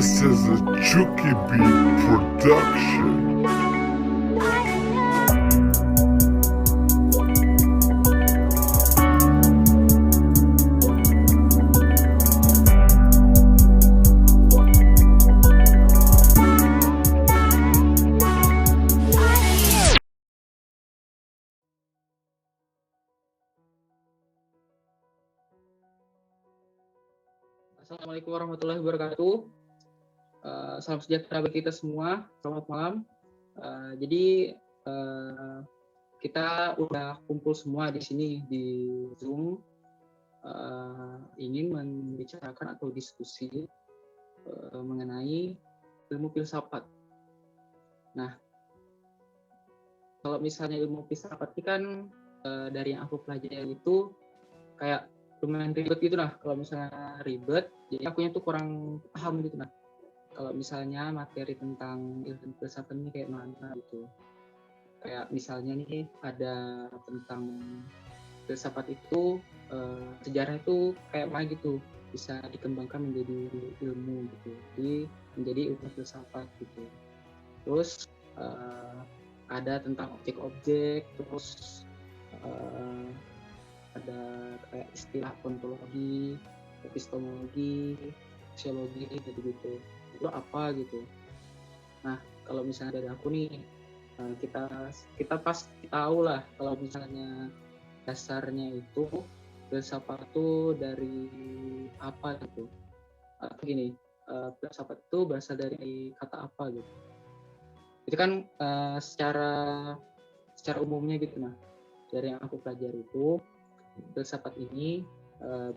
This is a Chucky Beat production. Assalamualaikum warahmatullahi wabarakatuh. Salam sejahtera bagi kita semua. Selamat malam. Jadi kita udah kumpul semua di sini di Zoom, ingin membicarakan atau diskusi mengenai ilmu filsafat. Nah, kalau misalnya ilmu filsafat ini kan dari yang aku pelajari itu kayak lumayan ribet gitu nah. Kalau misalnya ribet, jadi akunya tuh kurang paham gitu nah. Kalau misalnya materi tentang ilmu filsafat ini kayak mana gitu. Kayak misalnya nih ada tentang filsafat itu sejarah itu kayak mana gitu, bisa dikembangkan menjadi ilmu gitu. Jadi menjadi ilmu filsafat gitu. Terus ada tentang objek-objek, terus ada kayak istilah ontologi, epistemologi, sosiologi gitu-gitu. Itu apa gitu. Nah, kalau misalnya dari aku nih, kita pasti tahu lah kalau misalnya dasarnya itu filsafat itu dari apa gitu. Atau gini, filsafat itu berasal dari kata apa gitu. Itu kan secara umumnya gitu nah. Dari yang aku pelajari itu filsafat ini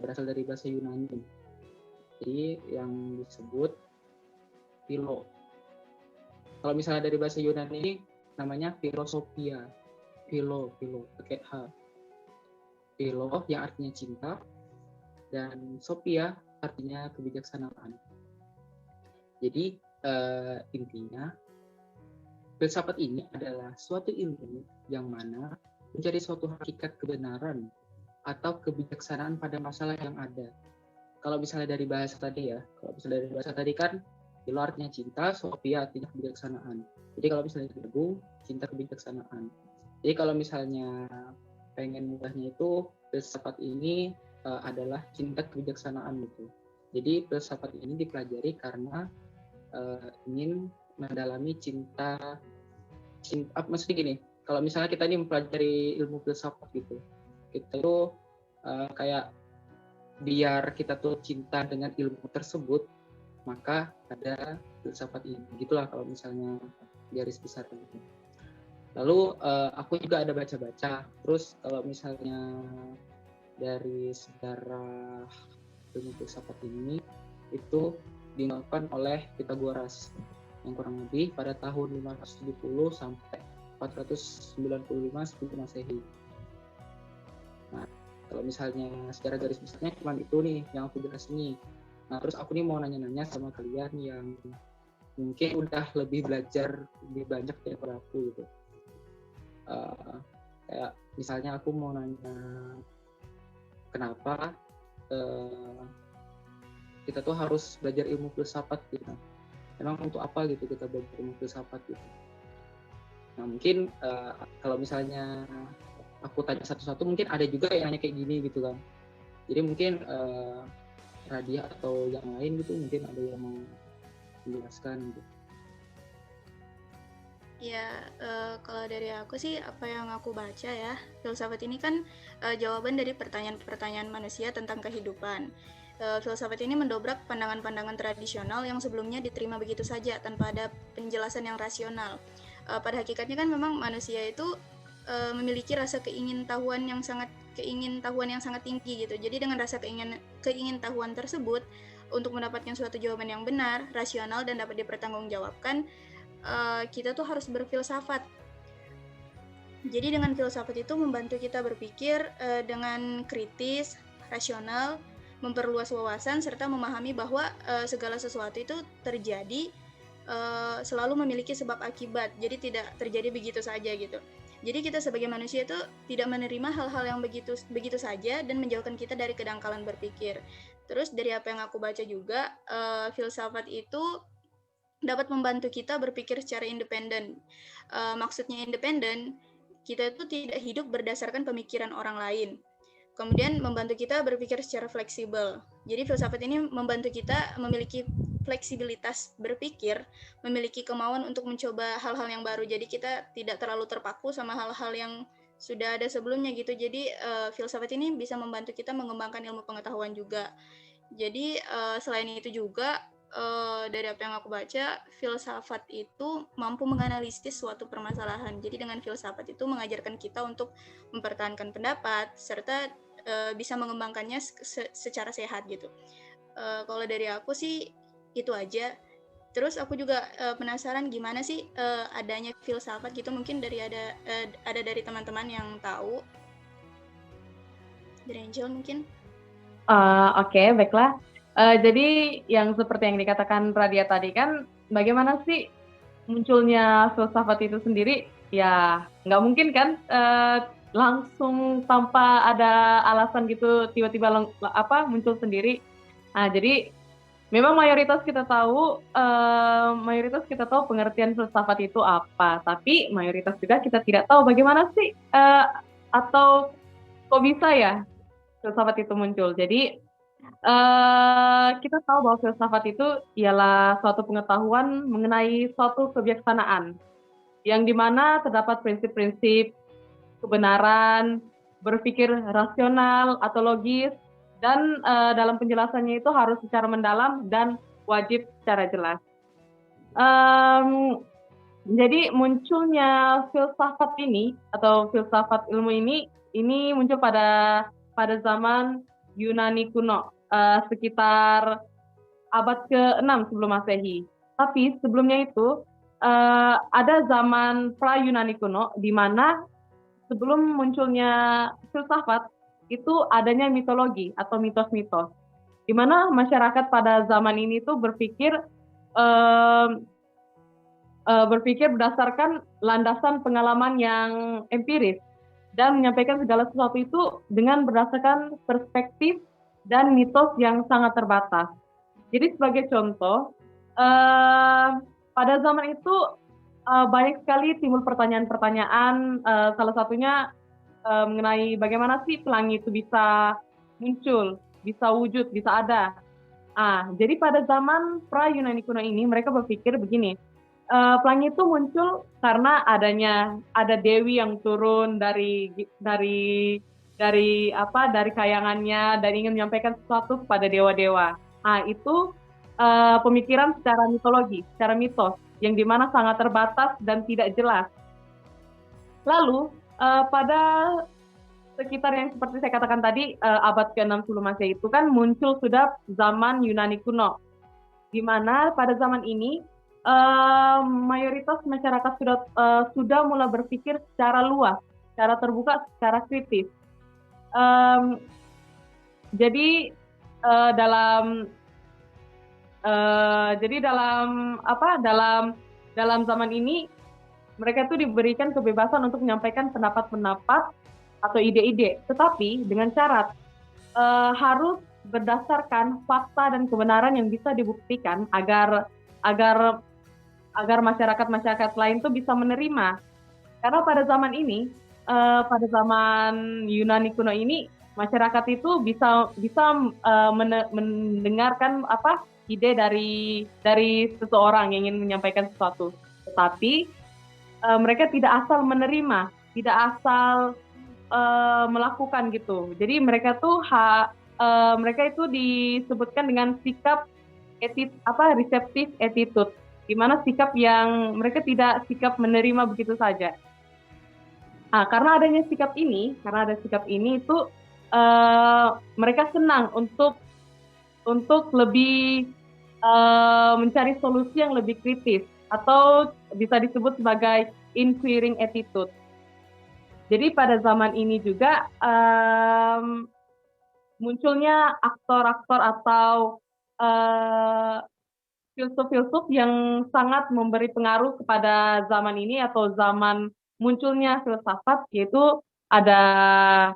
berasal dari bahasa Yunani. Jadi yang disebut philo. Kalau misalnya dari bahasa Yunani ini namanya philosophia. Philo pakai H. Philo yang artinya cinta dan sophia artinya kebijaksanaan. Jadi intinya filsafat ini adalah suatu ilmu yang mana mencari suatu hakikat kebenaran atau kebijaksanaan pada masalah yang ada. Kalau misalnya dari bahasa tadi kan philo artinya cinta, sophia artinya kebijaksanaan. Jadi kalau misalnya digabung, cinta kebijaksanaan. Jadi kalau misalnya pengen mudahnya itu filsafat ini adalah cinta kebijaksanaan gitu. Jadi filsafat ini dipelajari karena ingin mendalami cinta maksudnya gini, kalau misalnya kita ini mempelajari ilmu filsafat gitu, kita tuh kayak biar kita tuh cinta dengan ilmu tersebut, maka ada filsafat ini gitulah kalau misalnya garis besar gitu. Lalu aku juga ada baca-baca, terus kalau misalnya dari sejarah ilmu filsafat ini itu dikembangkan oleh Pythagoras yang kurang lebih pada tahun 570 sampai 495 sebelum Masehi. Nah, kalau misalnya secara garis besarnya cuma itu nih yang aku jelasin nih. Nah, terus aku nih mau nanya-nanya sama kalian yang mungkin udah lebih belajar lebih banyak daripada aku gitu. Kayak misalnya aku mau nanya kenapa kita tuh harus belajar ilmu filsafat gitu. Emang untuk apa gitu kita belajar ilmu filsafat gitu. Nah mungkin kalau misalnya aku tanya satu-satu mungkin ada juga yang nanya kayak gini gitu kan. Jadi mungkin Radia atau yang lain gitu mungkin ada yang mau menjelaskan gitu. Ya, kalau dari aku sih apa yang aku baca ya, filsafat ini kan jawaban dari pertanyaan-pertanyaan manusia tentang kehidupan. Filsafat ini mendobrak pandangan-pandangan tradisional yang sebelumnya diterima begitu saja tanpa ada penjelasan yang rasional. Pada hakikatnya kan memang manusia itu memiliki rasa keingintahuan yang sangat tinggi gitu. Jadi dengan rasa keingintahuan tersebut untuk mendapatkan suatu jawaban yang benar, rasional dan dapat dipertanggungjawabkan, kita tuh harus berfilsafat. Jadi dengan filsafat itu membantu kita berpikir dengan kritis, rasional, memperluas wawasan serta memahami bahwa segala sesuatu itu terjadi selalu memiliki sebab akibat. Jadi tidak terjadi begitu saja gitu. Jadi kita sebagai manusia itu tidak menerima hal-hal yang begitu saja dan menjauhkan kita dari kedangkalan berpikir. Terus dari apa yang aku baca juga, filsafat itu dapat membantu kita berpikir secara independen. Maksudnya independen, kita itu tidak hidup berdasarkan pemikiran orang lain. Kemudian membantu kita berpikir secara fleksibel. Jadi filsafat ini membantu kita memiliki fleksibilitas berpikir, memiliki kemauan untuk mencoba hal-hal yang baru. Jadi kita tidak terlalu terpaku sama hal-hal yang sudah ada sebelumnya gitu. Jadi filsafat ini bisa membantu kita mengembangkan ilmu pengetahuan juga. Jadi selain itu juga dari apa yang aku baca, filsafat itu mampu menganalisis suatu permasalahan. Jadi dengan filsafat itu mengajarkan kita untuk mempertahankan pendapat serta bisa mengembangkannya secara sehat gitu. Kalau dari aku sih itu aja. Terus aku juga penasaran gimana sih adanya filsafat gitu. Mungkin ada dari teman-teman yang tahu. Dari Angel mungkin. Oke, baiklah. Jadi yang seperti yang dikatakan Radia tadi kan, bagaimana sih munculnya filsafat itu sendiri? Ya nggak mungkin kan langsung tanpa ada alasan gitu tiba-tiba muncul sendiri. Nah, jadi memang mayoritas kita tahu pengertian filsafat itu apa, tapi mayoritas juga kita tidak tahu bagaimana sih atau kok bisa ya filsafat itu muncul. Jadi kita tahu bahwa filsafat itu ialah suatu pengetahuan mengenai suatu kebijaksanaan yang dimana terdapat prinsip-prinsip kebenaran, berpikir rasional atau logis, dan dalam penjelasannya itu harus secara mendalam dan wajib secara jelas. Jadi munculnya filsafat ini atau filsafat ilmu ini muncul pada zaman Yunani kuno, sekitar abad ke-6 sebelum Masehi. Tapi sebelumnya itu ada zaman pra-Yunani kuno di mana sebelum munculnya filsafat itu adanya mitologi atau mitos-mitos, di mana masyarakat pada zaman ini tuh berpikir berdasarkan landasan pengalaman yang empiris dan menyampaikan segala sesuatu itu dengan berdasarkan perspektif dan mitos yang sangat terbatas. Jadi sebagai contoh, pada zaman itu banyak sekali timbul pertanyaan-pertanyaan, salah satunya mengenai bagaimana sih pelangi itu bisa muncul, bisa wujud, bisa ada. Jadi pada zaman pra-Yunani kuno ini mereka berpikir begini, pelangi itu muncul karena ada dewi yang turun dari kayangannya dan ingin menyampaikan sesuatu kepada dewa-dewa. Itu pemikiran secara mitologi, secara mitos, yang dimana sangat terbatas dan tidak jelas. Lalu pada sekitar yang seperti saya katakan tadi, abad ke-6 sebelum Masehi itu kan muncul sudah zaman Yunani kuno, di mana pada zaman ini mayoritas masyarakat sudah mulai berpikir secara luas, secara terbuka, secara kritis. Jadi dalam zaman ini mereka itu diberikan kebebasan untuk menyampaikan pendapat-pendapat atau ide-ide, tetapi dengan syarat harus berdasarkan fakta dan kebenaran yang bisa dibuktikan agar masyarakat lain tuh bisa menerima. Karena pada zaman ini, pada zaman Yunani kuno ini, masyarakat itu bisa mendengarkan ide dari seseorang yang ingin menyampaikan sesuatu, tetapi mereka tidak asal menerima, tidak asal melakukan gitu. Jadi mereka itu disebutkan dengan sikap receptive attitude, di mana sikap yang mereka tidak sikap menerima begitu saja. Karena ada sikap ini itu mereka senang untuk lebih mencari solusi yang lebih kritis, atau bisa disebut sebagai inquiring attitude. Jadi pada zaman ini juga munculnya aktor-aktor atau filsuf-filsuf yang sangat memberi pengaruh kepada zaman ini atau zaman munculnya filsafat, yaitu ada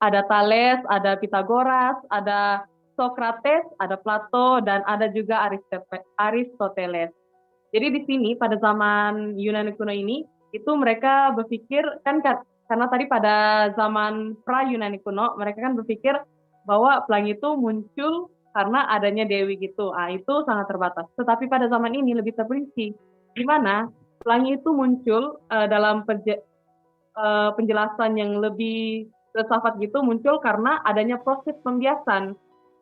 Thales, ada Pythagoras, ada Socrates, ada Plato, dan ada juga Aristoteles. Jadi di sini pada zaman Yunani kuno ini, itu mereka berpikir, karena tadi pada zaman pra-Yunani kuno, mereka kan berpikir bahwa pelangi itu muncul karena adanya dewi gitu. Itu sangat terbatas. Tetapi pada zaman ini lebih terperinci, di mana pelangi itu muncul dalam penjelasan yang lebih filsafat gitu, muncul karena adanya proses pembiasan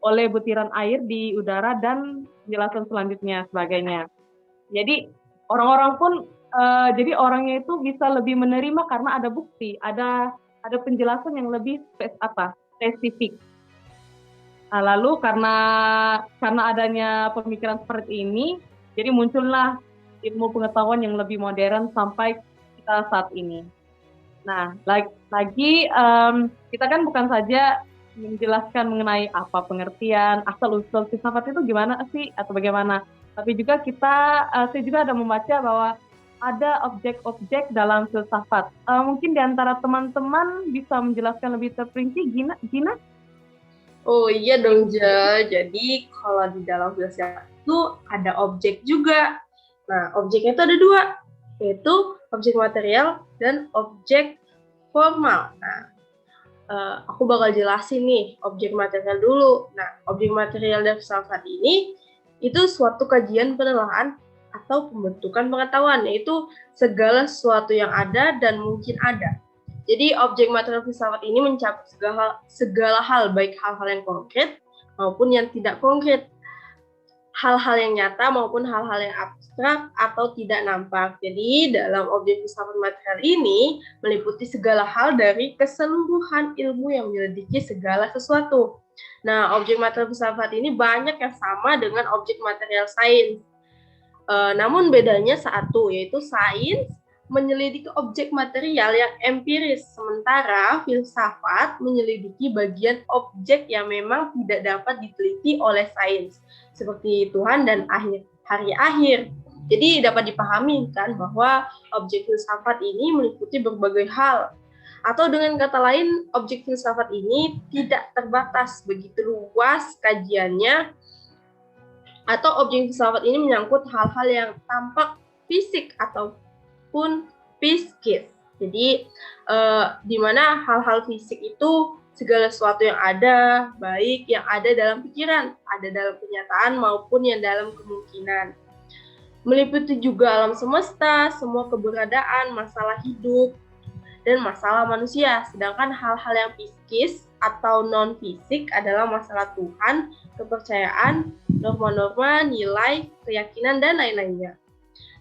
oleh butiran air di udara dan penjelasan selanjutnya sebagainya. Jadi orang-orang pun jadi orangnya itu bisa lebih menerima karena ada bukti, ada penjelasan yang lebih spesifik. Lalu karena adanya pemikiran seperti ini, jadi muncullah ilmu pengetahuan yang lebih modern sampai kita saat ini. Nah, lagi kita kan bukan saja menjelaskan mengenai apa pengertian, asal-usul filsafat itu gimana sih atau bagaimana, tapi juga saya juga ada membaca bahwa ada objek-objek dalam filsafat. Mungkin di antara teman-teman bisa menjelaskan lebih terperinci, Gina? Oh iya dong, Ja. Jadi kalau di dalam filsafat itu ada objek juga. Nah, objeknya itu ada dua, yaitu objek material dan objek formal. Nah, aku bakal jelasin nih objek material dulu. Nah, objek material dan filsafat ini itu suatu kajian penelaahan atau pembentukan pengetahuan, yaitu segala sesuatu yang ada dan mungkin ada. Jadi objek material filsafat ini mencakup segala hal, baik hal-hal yang konkret maupun yang tidak konkret, hal-hal yang nyata maupun hal-hal yang abstrak atau tidak nampak. Jadi dalam objek filsafat material ini meliputi segala hal dari keseluruhan ilmu yang menyelidiki segala sesuatu. Nah, objek material filsafat ini banyak yang sama dengan objek material sains. Namun bedanya satu, yaitu sains menyelidiki objek material yang empiris, sementara filsafat menyelidiki bagian objek yang memang tidak dapat diteliti oleh sains, seperti Tuhan dan hari akhir. Jadi dapat dipahami kan bahwa objek filsafat ini meliputi berbagai hal. Atau dengan kata lain, objek filsafat ini tidak terbatas, begitu luas kajiannya, atau objek filsafat ini menyangkut hal-hal yang tampak fisik ataupun psikis. Jadi di mana hal-hal fisik itu segala sesuatu yang ada, baik yang ada dalam pikiran, ada dalam kenyataan maupun yang dalam kemungkinan. Meliputi juga alam semesta, semua keberadaan, masalah hidup, dan masalah manusia. Sedangkan hal-hal yang psikis atau non-fisik adalah masalah Tuhan, kepercayaan, norma-norma, nilai, keyakinan, dan lain-lainnya.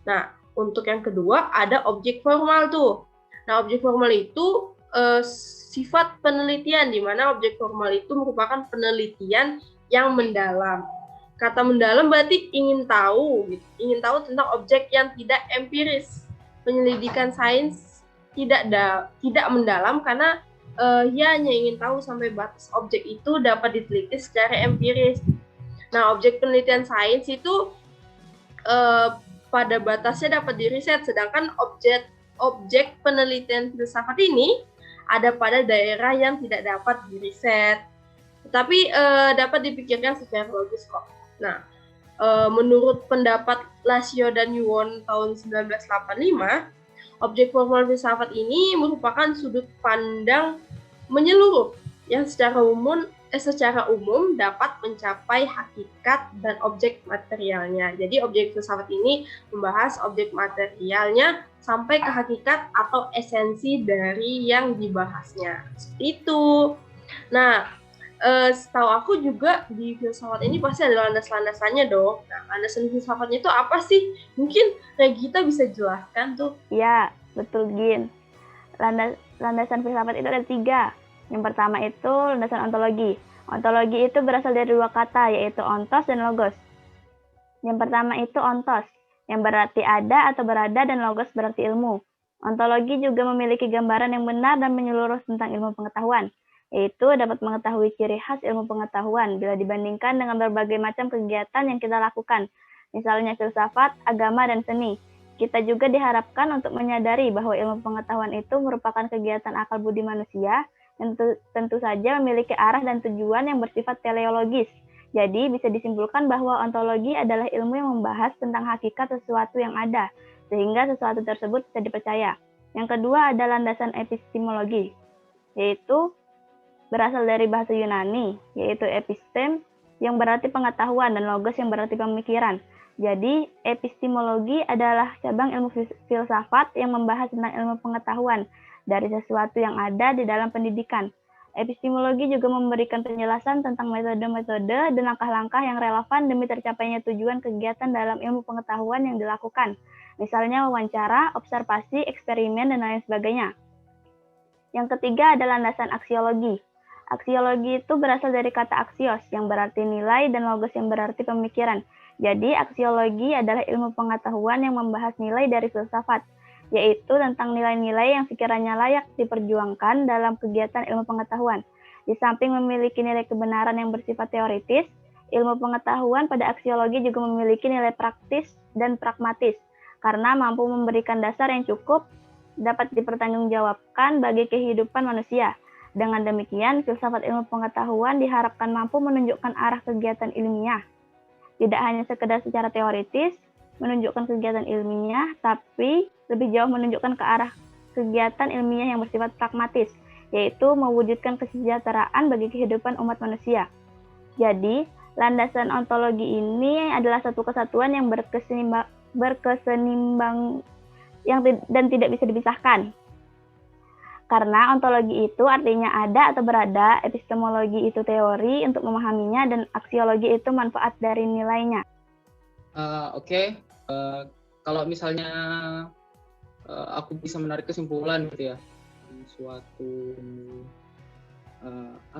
Nah, untuk yang kedua ada objek formal tuh. Nah, objek formal itu sifat penelitian, di mana objek formal itu merupakan penelitian yang mendalam. Kata mendalam berarti ingin tahu tentang objek yang tidak empiris. Penyelidikan sains tidak mendalam karena ia hanya ingin tahu sampai batas objek itu dapat diteliti secara empiris. Nah, objek penelitian sains itu pada batasnya dapat diriset, sedangkan objek penelitian filsafat ini ada pada daerah yang tidak dapat diriset, tetapi dapat dipikirkan secara logis kok. Nah, menurut pendapat Lasio dan Yuon tahun 1985, objek formal filsafat ini merupakan sudut pandang menyeluruh yang secara umum dapat mencapai hakikat dan objek materialnya. Jadi objek filsafat ini membahas objek materialnya sampai ke hakikat atau esensi dari yang dibahasnya. Seperti itu. Nah, setahu aku juga di filsafat ini pasti ada landas-landasannya dong. Nah, landasan filsafatnya itu apa sih? Mungkin Regita bisa jelaskan tuh. Ya, betul Gin. Landasan filsafat itu ada 3. Yang pertama itu landasan ontologi. Ontologi itu berasal dari 2 kata, yaitu ontos dan logos. Yang pertama itu ontos, yang berarti ada atau berada, dan logos berarti ilmu. Ontologi juga memiliki gambaran yang benar dan menyeluruh tentang ilmu pengetahuan, yaitu dapat mengetahui ciri khas ilmu pengetahuan bila dibandingkan dengan berbagai macam kegiatan yang kita lakukan, misalnya filsafat, agama, dan seni. Kita juga diharapkan untuk menyadari bahwa ilmu pengetahuan itu merupakan kegiatan akal budi manusia tentu saja memiliki arah dan tujuan yang bersifat teleologis. Jadi, bisa disimpulkan bahwa ontologi adalah ilmu yang membahas tentang hakikat sesuatu yang ada, sehingga sesuatu tersebut bisa dipercaya. Yang kedua ada landasan epistemologi, yaitu berasal dari bahasa Yunani, yaitu epistem, yang berarti pengetahuan, dan logos yang berarti pemikiran. Jadi, epistemologi adalah cabang ilmu filsafat yang membahas tentang ilmu pengetahuan dari sesuatu yang ada di dalam pendidikan. Epistemologi juga memberikan penjelasan tentang metode-metode dan langkah-langkah yang relevan demi tercapainya tujuan kegiatan dalam ilmu pengetahuan yang dilakukan. Misalnya wawancara, observasi, eksperimen, dan lain sebagainya. Yang ketiga adalah landasan aksiologi. Aksiologi itu berasal dari kata aksios yang berarti nilai dan logos yang berarti pemikiran. Jadi aksiologi adalah ilmu pengetahuan yang membahas nilai dari filsafat, yaitu tentang nilai-nilai yang sekiranya layak diperjuangkan dalam kegiatan ilmu pengetahuan. Di samping memiliki nilai kebenaran yang bersifat teoritis, ilmu pengetahuan pada aksiologi juga memiliki nilai praktis dan pragmatis, karena mampu memberikan dasar yang cukup dapat dipertanggungjawabkan bagi kehidupan manusia. Dengan demikian, filsafat ilmu pengetahuan diharapkan mampu menunjukkan arah kegiatan ilmiah. Tidak hanya sekedar secara teoritis, menunjukkan kegiatan ilmiah, tapi lebih jauh menunjukkan ke arah kegiatan ilmiah yang bersifat pragmatis, yaitu mewujudkan kesejahteraan bagi kehidupan umat manusia. Jadi, landasan ontologi ini adalah satu kesatuan yang berkesenimbang dan tidak bisa dipisahkan. Karena ontologi itu artinya ada atau berada, epistemologi itu teori untuk memahaminya, dan aksiologi itu manfaat dari nilainya. Oke. Kalau misalnya aku bisa menarik kesimpulan gitu ya, suatu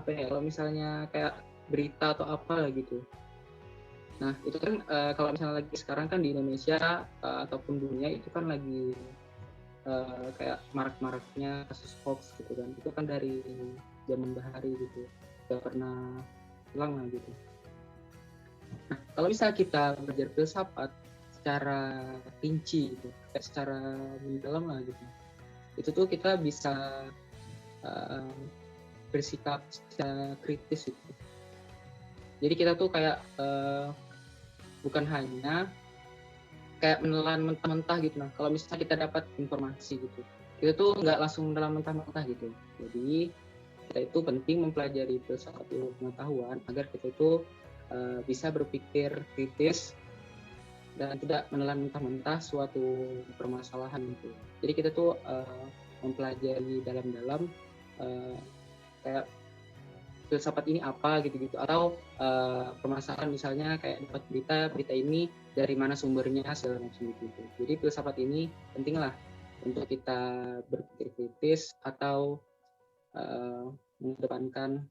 kalau misalnya kayak berita atau apa gitu. Nah itu kan kalau misalnya lagi sekarang kan di Indonesia ataupun dunia itu kan lagi kayak marak-maraknya kasus hoax gitu kan. Itu kan dari zaman bahari gitu, gak pernah hilang lah gitu. Nah kalau misalnya kita belajar filsafat secara rinci gitu, secara mendalam lah gitu, itu tuh kita bisa bersikap secara kritis gitu. Jadi kita tuh kayak bukan hanya kayak menelan mentah-mentah gitu. Nah kalau misalnya kita dapat informasi gitu, kita tuh nggak langsung menelan mentah-mentah gitu. Jadi kita itu penting mempelajari filsafat ilmu pengetahuan agar kita itu bisa berpikir kritis dan tidak menelan mentah-mentah suatu permasalahan gitu. Jadi kita tuh mempelajari dalam-dalam kayak filsafat ini apa gitu-gitu, atau permasalahan misalnya kayak dapat berita ini dari mana sumbernya segala macam gitu. Jadi filsafat ini penting lah untuk kita berpikir kritis atau mengedepankan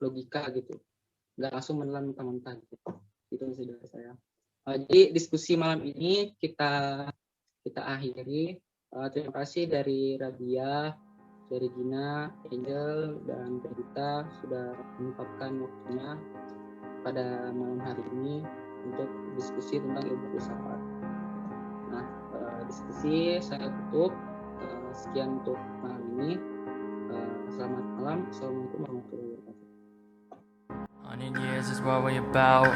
logika gitu, nggak langsung menelan mentah-mentah gitu. Itu sih dari saya. Jadi diskusi malam ini kita akhiri. Terima kasih dari Rabia, dari Gina, Angel, dan Berita sudah menyempatkan waktunya pada malam hari ini untuk diskusi tentang ilmu filsafat. Nah, diskusi saya tutup. Sekian untuk malam ini. Selamat malam. Assalamualaikum warahmatullahi wabarakatuh. 100 years is what we about.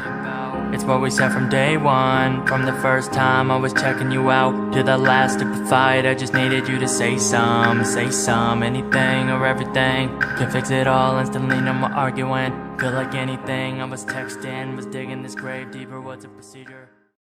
It's what we said from day one. From the first time I was checking you out to the last stupid fight, I just needed you to say some, anything or everything. Can fix it all instantly, no more arguing. Feel like anything, I was texting, was digging this grave deeper. What's a procedure?